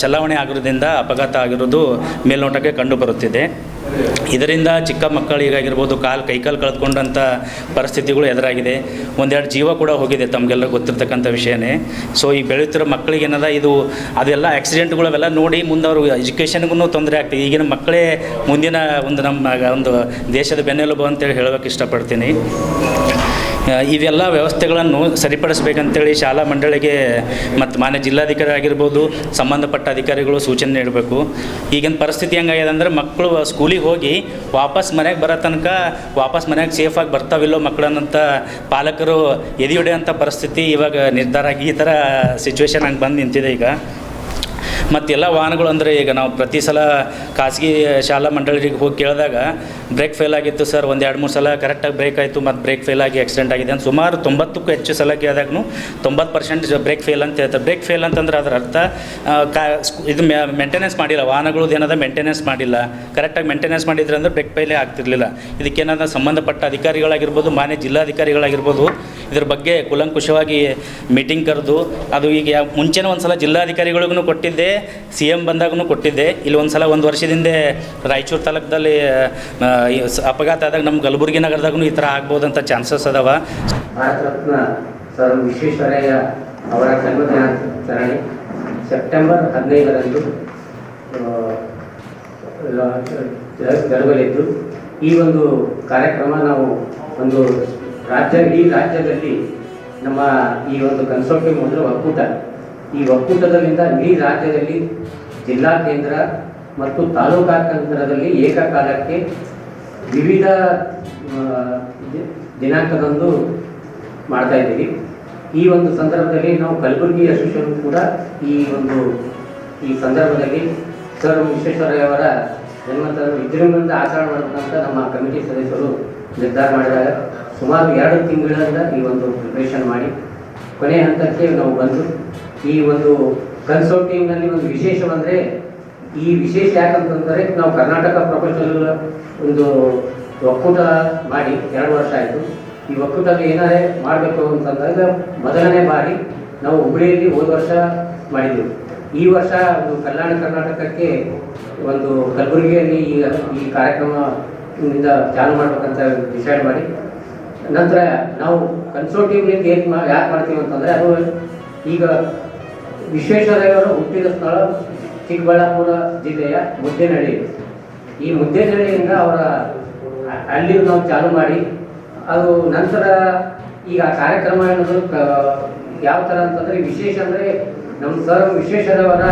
ಚಲಾವಣೆ ಆಗಿರೋದ್ರಿಂದ ಅಪಘಾತ ಆಗಿರೋದು ಮೇಲ್ನೋಟಕ್ಕೆ ಕಂಡುಬರುತ್ತಿದೆ. ಇದರಿಂದ ಚಿಕ್ಕ ಮಕ್ಕಳಿಗಾಗಿರ್ಬೋದು ಕೈಕಾಲು ಕಳೆದುಕೊಂಡಂಥ ಪರಿಸ್ಥಿತಿಗಳು ಎದುರಾಗಿದೆ. ಒಂದೆರಡು ಜೀವ ಕೂಡ ಹೋಗಿದೆ, ತಮಗೆಲ್ಲ ಗೊತ್ತಿರ್ತಕ್ಕಂಥ ವಿಷಯನೇ. ಸೊ ಈ ಬೆಳೆಯುತ್ತಿರೋ ಮಕ್ಕಳಿಗೆ ಏನದ ಇದು ಅದೆಲ್ಲ ಆಕ್ಸಿಡೆಂಟ್ಗಳು ಅವೆಲ್ಲ ನೋಡಿ ಮುಂದೆ ಅವರು ಎಜುಕೇಷನ್ಗೂ ತೊಂದರೆ ಆಗ್ತದೆ. ಈಗಿನ ಮಕ್ಕಳೇ ಮುಂದಿನ ಒಂದು ದೇಶದ ಬೆನ್ನೆಲುಬು ಅಂತೇಳಿ ಹೇಳೋಕ್ಕೆ ಇಷ್ಟಪಡ್ತೀನಿ. ಇವೆಲ್ಲ ವ್ಯವಸ್ಥೆಗಳನ್ನು ಸರಿಪಡಿಸಬೇಕಂತೇಳಿ ಶಾಲಾ ಮಂಡಳಿಗೆ ಮತ್ತು ಮಾನ್ಯ ಜಿಲ್ಲಾಧಿಕಾರಿ ಆಗಿರ್ಬೋದು, ಸಂಬಂಧಪಟ್ಟ ಅಧಿಕಾರಿಗಳು ಸೂಚನೆ ನೀಡಬೇಕು. ಈಗಿನ ಪರಿಸ್ಥಿತಿ ಹೆಂಗಾಗಿದೆ ಅಂದರೆ ಮಕ್ಕಳು ಸ್ಕೂಲಿಗೆ ಹೋಗಿ ವಾಪಸ್ ಮನೆಗೆ ಬರೋ ತನಕ ವಾಪಸ್ ಮನೆಗೆ ಸೇಫಾಗಿ ಬರ್ತಾವಿಲ್ಲೋ ಮಕ್ಕಳನ್ನಂತ ಪಾಲಕರು ಎದೆಯೊಡೆಯೋಂಥ ಪರಿಸ್ಥಿತಿ ಇವಾಗ ನಿರ್ಧಾರ ಆಗಿ ಈ ಥರ ಸಿಚುವೇಶನ್ ಹಂಗೆ ಬಂದು ನಿಂತಿದೆ ಈಗ. ಮತ್ತೆಲ್ಲ ವಾಹನಗಳು ಅಂದರೆ ಈಗ ನಾವು ಪ್ರತಿ ಸಲ ಖಾಸಗಿ ಶಾಲಾ ಮಂಡಳಿಗೆ ಹೋಗಿ ಕೇಳಿದಾಗ ಬ್ರೇಕ್ ಫೇಲ್ ಆಗಿತ್ತು ಸರ್, ಒಂದು 2-3 ಸಲ ಕರೆಕ್ಟಾಗಿ ಬ್ರೇಕ್ ಆಯಿತು ಮತ್ತು ಬ್ರೇಕ್ ಫೇಲ್ ಆಗಿ ಆಕ್ಸಿಡೆಂಟ್ ಆಗಿದೆ ಅಂತ ಸುಮಾರು 90ಕ್ಕೂ ಹೆಚ್ಚು ಸಲ ಕೇಳಿದಾಗೂ 90% ಬ್ರೇಕ್ ಫೇಲ್ ಅಂತ ಹೇಳ್ತಾರೆ. ಬ್ರೇಕ್ ಫೇಲ್ ಅಂತಂದ್ರೆ ಅದರ ಅರ್ಥ ಇದು ಮೇಂಟೆನೆನ್ಸ್ ಮಾಡಿಲ್ಲ, ವಾಹನಗಳದ್ದು ಏನದ ಮೇಂಟೆನೆನ್ಸ್ ಮಾಡಿಲ್ಲ. ಕರೆಕ್ಟಾಗಿ ಮೇಂಟೆನೆನ್ಸ್ ಮಾಡಿದ್ರೆ ಅಂದರೆ ಬ್ರೇಕ್ ಫೇಲೇ ಆಗ್ತಿರಲಿಲ್ಲ. ಇದಕ್ಕೇನಾದ ಸಂಬಂಧಪಟ್ಟ ಅಧಿಕಾರಿಗಳಾಗಿರ್ಬೋದು, ಮಾನ್ಯ ಜಿಲ್ಲಾಧಿಕಾರಿಗಳಾಗಿರ್ಬೋದು ಇದ್ರ ಬಗ್ಗೆ ಕೂಲಂಕುಷವಾಗಿ ಮೀಟಿಂಗ್ ಕರೆದು ಅದು ಈಗ ಮುಂಚೆನೇ ಒಂದು ಸಲ ಜಿಲ್ಲಾಧಿಕಾರಿಗಳಿಗೂ ಕೊಟ್ಟಿದ್ದೆ, CM ಬಂದಾಗೂ ಕೊಟ್ಟಿದ್ದೆ. ಇಲ್ಲಿ ಒಂದು ಸಲ 1 ವರ್ಷದಿಂದ ರಾಯಚೂರು ತಾಲೂಕದಲ್ಲಿ ಅಪಘಾತ ಆದಾಗ ನಮ್ಮ ಕಲಬುರಗಿ ನಗರದಾಗೂ ಈ ಥರ ಆಗ್ಬೋದಂಥ ಚಾನ್ಸಸ್ ಅದಾವ. ಭಾರತ ರತ್ನ ಸರ್ ವಿಶ್ವೇಶ್ವರಯ್ಯ ಅವರ ಜನ್ಮದಿನಾಚರಣೆ ಸೆಪ್ಟೆಂಬರ್ 15ರಂದು ಜರುಗಲಿದ್ದು, ಈ ಒಂದು ಕಾರ್ಯಕ್ರಮ ನಾವು ಒಂದು ಇಡೀ ರಾಜ್ಯದಲ್ಲಿ ನಮ್ಮ ಈ ಒಂದು ಕನ್ಸೋರ್ಟಿಯಂ ಮೊದಲು ಒಕ್ಕೂಟ, ಈ ಒಕ್ಕೂಟದಿಂದ ಇಡೀ ರಾಜ್ಯದಲ್ಲಿ ಜಿಲ್ಲಾ ಕೇಂದ್ರ ಮತ್ತು ತಾಲೂಕಾ ಕೇಂದ್ರದಲ್ಲಿ ಏಕಕಾಲಕ್ಕೆ ವಿವಿಧ ದಿನಾಂಕದಂದು ಮಾಡ್ತಾ ಇದ್ದೀವಿ. ಈ ಒಂದು ಸಂದರ್ಭದಲ್ಲಿ ನಾವು ಕಲಬುರಗಿ ಅಸೋಸಿಯೇಷನ್ ಕೂಡ ಈ ಸಂದರ್ಭದಲ್ಲಿ ಸರ್ ವಿಶ್ವೇಶ್ವರಯ್ಯ ಅವರ ಜನ್ಮದಿನ ವಿಜೃಂಭಣೆಯಿಂದ ಆಚರಣೆ ಮಾಡಬೇಕಂತ ನಮ್ಮ ಕಮಿಟಿ ಸದಸ್ಯರು ನಿರ್ಧಾರ ಮಾಡಿದಾಗ ಸುಮಾರು 2 ತಿಂಗಳಿಂದ ಈ ಒಂದು ಪ್ರಿಪ್ರೇಷನ್ ಮಾಡಿ ಕೊನೆಯ ಹಂತಕ್ಕೆ ನಾವು ಬಂದು ಈ ಒಂದು ಕನ್ಸೋರ್ಟಿಯಂನಲ್ಲಿ ಒಂದು ವಿಶೇಷವಂದರೆ, ಈ ವಿಶೇಷ ಯಾಕಂತಂದರೆ ನಾವು ಕರ್ನಾಟಕ ಪ್ರೊಫೆಷನಲ್ ಒಂದು ಒಕ್ಕೂಟ ಮಾಡಿ 2 ವರ್ಷ ಆಯಿತು. ಈ ಒಕ್ಕೂಟದಲ್ಲಿ ಏನಾರೇ ಮಾಡಬೇಕು ಅಂತಂದಾಗ ಮೊದಲನೇ ಬಾರಿ ನಾವು ಹುಬ್ಬಳ್ಳಿಯಲ್ಲಿ ಹೋದ ವರ್ಷ ಮಾಡಿದ್ದೆವು. ಈ ವರ್ಷ ಒಂದು ಕಲ್ಯಾಣ ಕರ್ನಾಟಕಕ್ಕೆ ಒಂದು ಕಲಬುರಗಿಯಲ್ಲಿ ಈ ಕಾರ್ಯಕ್ರಮದಿಂದ ಚಾಲು ಮಾಡ್ಬೇಕಂತ ಡಿಸೈಡ್ ಮಾಡಿ ನಂತರ ನಾವು ಕನ್ಸೋರ್ಟಿಯಂನಿಂದ ಯಾಕೆ ಮಾಡ್ತೀವಿ ಅಂತಂದರೆ ಅದು ಈಗ ವಿಶ್ವೇಶ್ವರಯ್ಯವರು ಹುಟ್ಟಿದ ಸ್ಥಳ ಚಿಕ್ಕಬಳ್ಳಾಪುರ ಜಿಲ್ಲೆಯ ಮುದ್ದೇನಹಳ್ಳಿ. ಈ ಮುದ್ದೇನಹಳ್ಳಿಯಿಂದ ಅಲ್ಲಿ ನಾವು ಚಾಲು ಮಾಡಿ ಅದು ನಂತರ ಈಗ ಕಾರ್ಯಕ್ರಮ ಅನ್ನೋದು ಯಾವ ಥರ ಅಂತಂದರೆ ವಿಶೇಷ ಅಂದರೆ ನಮ್ಮ ಸರ್ ವಿಶ್ವೇಶ್ವರಯ್ಯವರ